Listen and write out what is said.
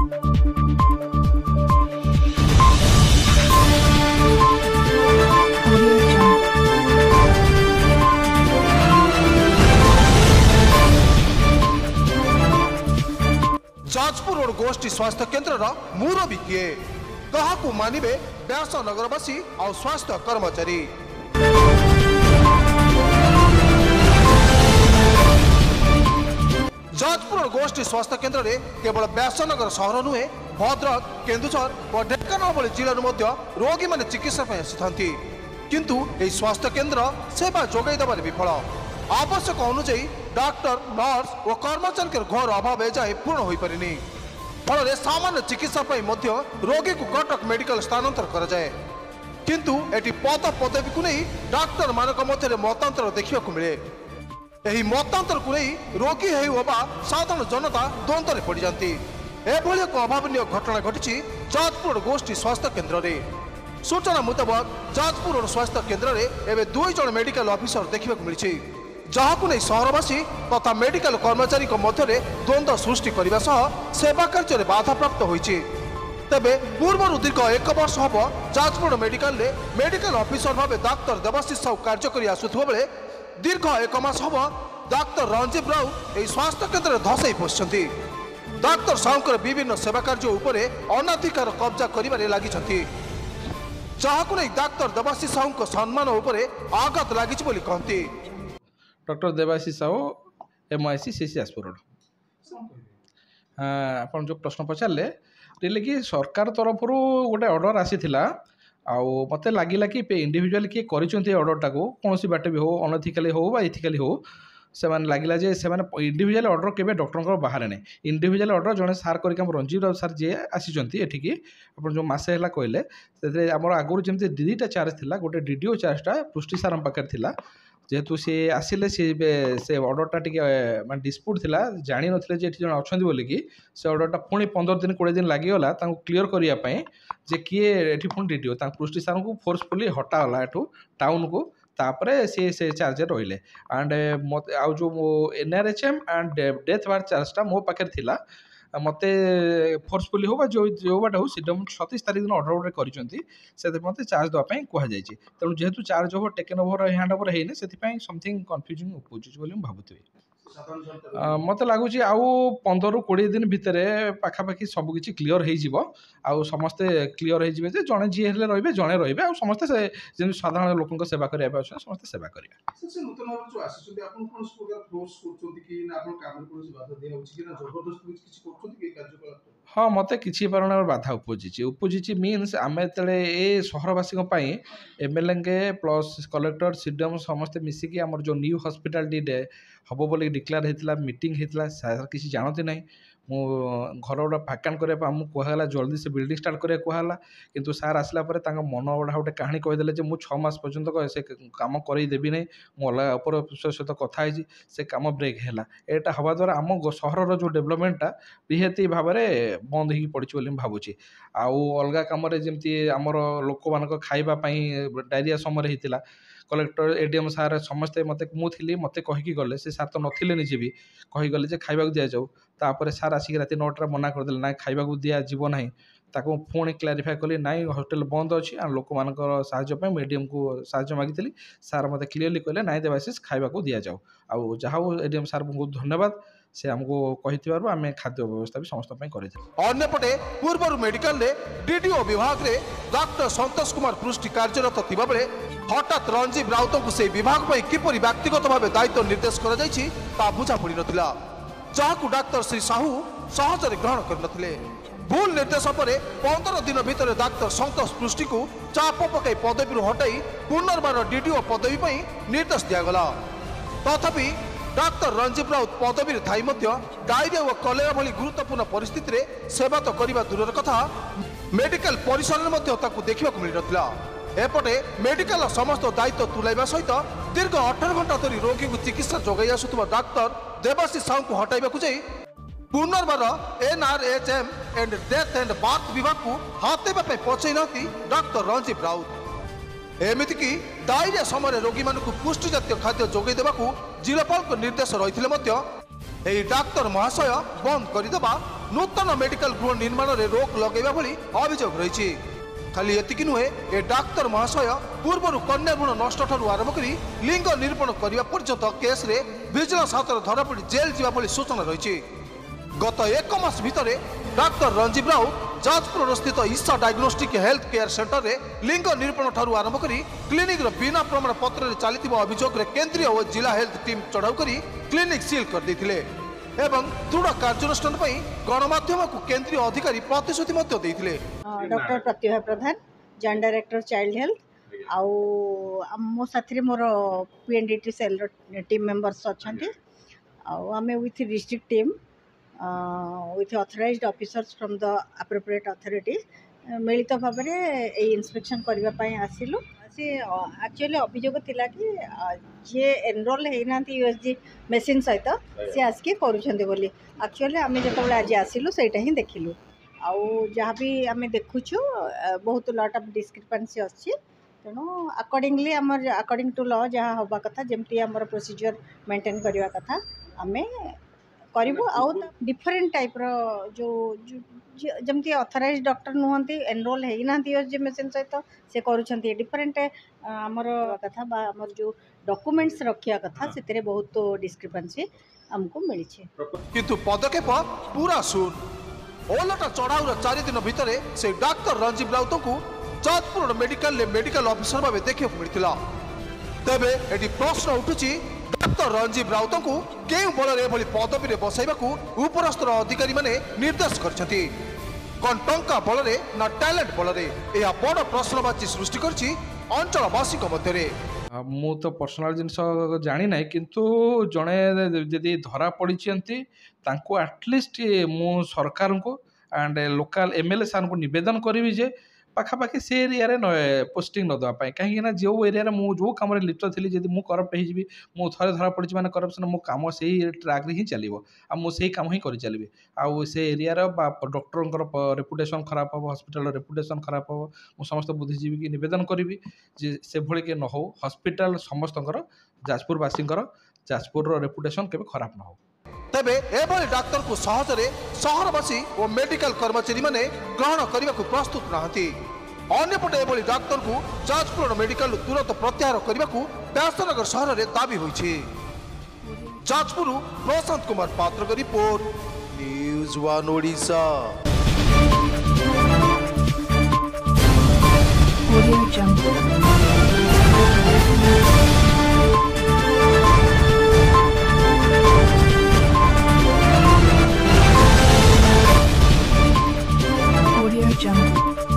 Jajpur road गोष्ठी स्वास्थ्य केन्द्र मुरबी किए कहा मानिबे व्यास नगरवासी और स्वास्थ्य कर्मचारी। जाजपुर रोड गोष्ठी स्वास्थ्य केन्द्र में केवल व्यासनगर सहर नुहे भद्रक केन्दुझर और ढेंकानाल भली जिलू रोगी मैंने चिकित्सा आसी किंतु यह स्वास्थ्य केन्द्र सेवा जोगाई देवार विफल। आवश्यक अनुଯାୟୀ डॉक्टर नर्स और कर्मचारी घर अभाव एजाए पूर्ण हो पारिनी फल सामान्य चिकित्सा रोगी को कटक मेडिकल स्थानांतर कराए किंतु एटी पद पदवी को नहीं डॉक्टर मान मध्य मतांतर देखा मिले। यही मतांतर को नहीं रोगी होगा साधारण जनता द्वंद्व में पड़ जाती एभली एक अभावन घटना घटी जाजपुर गोष्ठी स्वास्थ्य केन्द्र में। सूचना मुताबक जाजपुर रोड स्वास्थ्य केन्द्र में एवं 2 जन मेडिकल ऑफिसर देखा मिली जहां नहीं सहरवासी तथा मेडिकल कर्मचारी मध्य द्वंद्व सृष्टि करने सेवा कार्य में बाधा प्राप्त होती। तेबे पूर्व दीर्घ 1 वर्ष हम जाजपुर मेडिकल में मेडिकल ऑफिसर भाव डाक्तर देवाशीष साहू कार्य कर आसुवा बेले दीर्घ 1 मास हम डाक्तर रंजीव राउ यह स्वास्थ्य केन्द्र में धसई पशिंट डाक्तर साहू विभिन्न सेवा कार्य उपरे अनाधिकार कब्जा कर लगी जहां नहीं डाक्तर देवाशीष साहू सम्मान उपरे आघात लगी कहती। Doctor Debashish Sahoo MIC CC Jajpur road. आप जो प्रश्न पचारे रियली कि सरकार तरफ गोटे ऑर्डर आसी मत लगे कि इंडिविजुअल किए कर ऑर्डर टाक कौन बाटे भी हो अनएथिकली हो इथिकली हो से लगे जे से इंडिविजुअल ऑर्डर केवे डॉक्टर बाहर नहीं इंडिविजुअल ऑर्डर जड़े सार करके रंजीव राव सार जी आसी एठिकी आप जो मसे कहले से आम आगुरी जमी 2टा चार्ज थी गोटे DDO चार्जटा पुष्टि सार पाखे था जेहेतु सी आसिले से ऑर्डरटा टी डिस्प्यूट थी जानी नथिले जे जन अच्छा बोलिकी से ऑर्डरटा पुणी 15 दिन 20 दिन लगिगला क्लीयर करने जे किए एठी पुणी DDO पुष्टि सार को फोर्सफुली हटागला एठू टाउन को तापरे से चार्ज रहिले एंड आउ जो NRHM एंड डेथ वार चार्जटा मो पाखे थिला मते फोर्सफुली हो जो बाट हो 27 तारीख दिन ऑर्डर कर मत चार्ज देवाई कहुई तेणु जेहेतु charge over taken over hand over है समथिंग कन्फ्यूजिंग उपजुची भावुथि मत लगुच आउ 15 ରୁ 20 दिन भितर पाखापाखि सबकि क्लीयर हो समस्ते क्लीयर हो जड़े जी हेल्ले रे जड़े रे समस्ते से साधारण लोक सेवा करने समस्ते सेवा हाँ मत कि परिमाण बाधा उपजी मीन्स आम ए सहरवासी MLA के प्लस कलेक्टर CDM समस्ते मिसिकी आमर जो न्यू हॉस्पिटल डी हम बोल डिक्लेयर होता मीटिंग होता सार किसी जानती ना मु घर गुड़ा फाकान करने आमको कहला जल्दी से बिल्डिंग स्टार्ट करा कहला किंतु सार आसला मन गुड़ा गोटे कहानी कहीदेले जे मुझे 6 मास पर्यंत से कम करदेवी ना मुझे अलग सहित कथी से कम ब्रेक है यहाँ हवा द्वारा आम सहर जो डेभलपमेंटा निहाती भाव में बंद हो पड़ी भावुँ आउ अलग कम जमी आमर लोक मान खावाई डायरिया समय होता कलेक्टर ADM सार समस्ते मत कहीकि गले से सार तो नथिले निजे भी कहीगले जे खाइबा दि जाऊ तापर सार आसिक रात 9टा मना करदे ना खाइबा दि जीव ना ताको पुणी क्लारिफाई कली ना हॉस्टल बंद अच्छी आ लोक मान ADM को साहाय्य मागिली सार मत क्लीयरली कहले ना देवाशीष खाइबा दि जाऊ आउ जहाँ ADM सार बहुत धन्यवाद से हमको कही आम खाद्य व्यवस्था भी समस्त अन्यपटे पूर्व मेडिकल रे DDO विभाग रे डॉक्टर संतोष कुमार पृष्टि कार्यरत थिबा बेले हठात रंजीव राउत को से विभाग पर किपरि व्यक्तिगत भाव दायित्व निर्देश करा बुझा पड़ नाला जहां डॉक्टर श्री साहू सहजरे ग्रहण करनथिले। भूल निर्देश पर 15 दिन भितर डॉक्टर संतोष पृष्टि को चाप पकई पदवी हटाई पुनर्बार DDO पदवी पर निर्देश दिगला तथापि डॉक्टर रंजीव राउत पदवी थाई डायरिया और कलेरा भली गुरुत्वपूर्ण परिस्थिति में सेवा तो करने दूर कथा मेडिकल परिसर में देखा मिल ना एपटे मेडिकल समस्त दायित्व तुलाइबा सहित दीर्घ 18 घंटा धरी रोगी को चिकित्सा जोगाई आसुवा डाक्तर देवाशीष साहू को हटाइबा जाई पुनर्बार NRHM and death and birth विभाग को हाथेबा पहुंचाई नाती डॉक्टर रंजीव राउत एमितिकी डायरिया समय रोगी मान पुष्टि जातीय खाद्य जोगाई देवाकू जिलापाल निर्देश रही डाक्तर महाशय बंद करदेवा नूतन मेडिकल गृह निर्माण में रोक लगेगा भली अभियोग रही। खाली एतिकी नुहे ए डाक्तर महाशय पूर्व कन्या भ्रूण नष्ट ठारू आरंभ कर लिंग निरूपण करने पर्यंत केस रे विजिलेंस हाथ में धरा पड़ी जेल जीवा भली सूचना रही। गत 1 मास भितर डाक्तर रंजीव राउत जाजपुर स्थित ईसा डायग्नोस्टिक हेल्थ केयर सेंटर रे लिंग निरूपण ठारू आरंभ कर क्लिनिक बिना प्रमाण पत्र चली अभियोग केंद्रीय और जिला हेल्थ टीम चढ़ाऊ कर क्लिनिक सील कर देथिले एवं दृढ़ कार्यानुष्ठान गणमाध्यम को केंद्रीय अधिकारी प्रतिश्रुति देथिले। डॉक्टर प्रतिभा प्रधान जॉइंट डायरेक्टर चाइल्ड हेल्थ आउ मो साथी मोर पीएनडीटी सेल टीम मेंबर्स अच्छा आम with district team with authorized officers from the appropriate authority मिलित भाव में इंस्पेक्शन करने आसिलु। एक्चुअली अभियोग थिला कि जे एनरोल होना यूएसजी मेसीन सहित सी आसिक करूँ एक्चुअली आम जो आज आसिलु सेटा ही देखिलु आउ जहाँ भी आम देखुचु बहुत लट ऑफ डिस्क्रिपेंसी अच्छी तेणु अकॉर्डिंगली आमर अकॉर्डिंग टू लॉ जहाँ हवा कथा जमती आमर प्रोसीजर मेंटेन करवा कथा आमे करूँ आउ डिफरेंट टाइप रो जो जमती ऑथराइज्ड डॉक्टर नुहंती एनरोल होना यूएसजी मेसीन सहित से करूँ डिफरेंट आमर कथा बा आमर जो डॉक्यूमेंट्स रखिया कथा से बहुत डिस्क्रिपेंसी हमको मिली किंतु पदक्षेप पूरा शून्य ओलटा चढ़ाऊ 4 दिन भितर से डाक्तर रंजीव राउत को जाजपुर मेडिकल ऑफिसर भाव देखा मिलता। तेबे एटी प्रश्न उठुची डाक्तर रंजीव राउत को केउ बल पदवी में बसाइबा उपरस्तर अधिकारी माने निर्देश करछंती कौन टंका बल ना टैलेंट बल यह बड़ प्रश्नवाची सृष्टि करछि अंचलवासी मध्य। मु तो पर्सनल जिनस जानी ना किंतु जड़े जदि धरा पड़ी एटलिस्ट मु सरकार को एंड लोकल एमएलए सान को निवेदन करी जे पाखापाखि से एरिया पोस्टिंग न देवाई कहीं जो एरिया मु जो कम लिप्त थी जब मुझे करप्ट हो थे धरा पड़ी मैंने करप्शन मो कम से ट्रैक रे ही चलो मुझे कम ही कर चलिए आउ से एरिया डॉक्टर रेपुटेशन खराब हम हॉस्पिटल रेपुटेशन खराब हम मुझे समस्त बुद्धिजीवी की निवेदन करी से भली के न हो हॉस्पिटल समस्त जाजपुरवासी जाजपुर रेपुटेशन केवे खराब न हो। तेबे एभली डाक्तर को सहजरे सहरवासी और मेडिकल कर्मचारी माने ग्रहण करने को प्रस्तुत नहांती। अन्यपटे एभली डाक्तर को जाजपुर मेडिकल तुरंत प्रत्याहार करने को व्यासनगर सहर में दाबी होइछि। जाजपुर प्रशांत कुमार पात्र का रिपोर्ट न्यूज 1 ओडिशा। Jungle.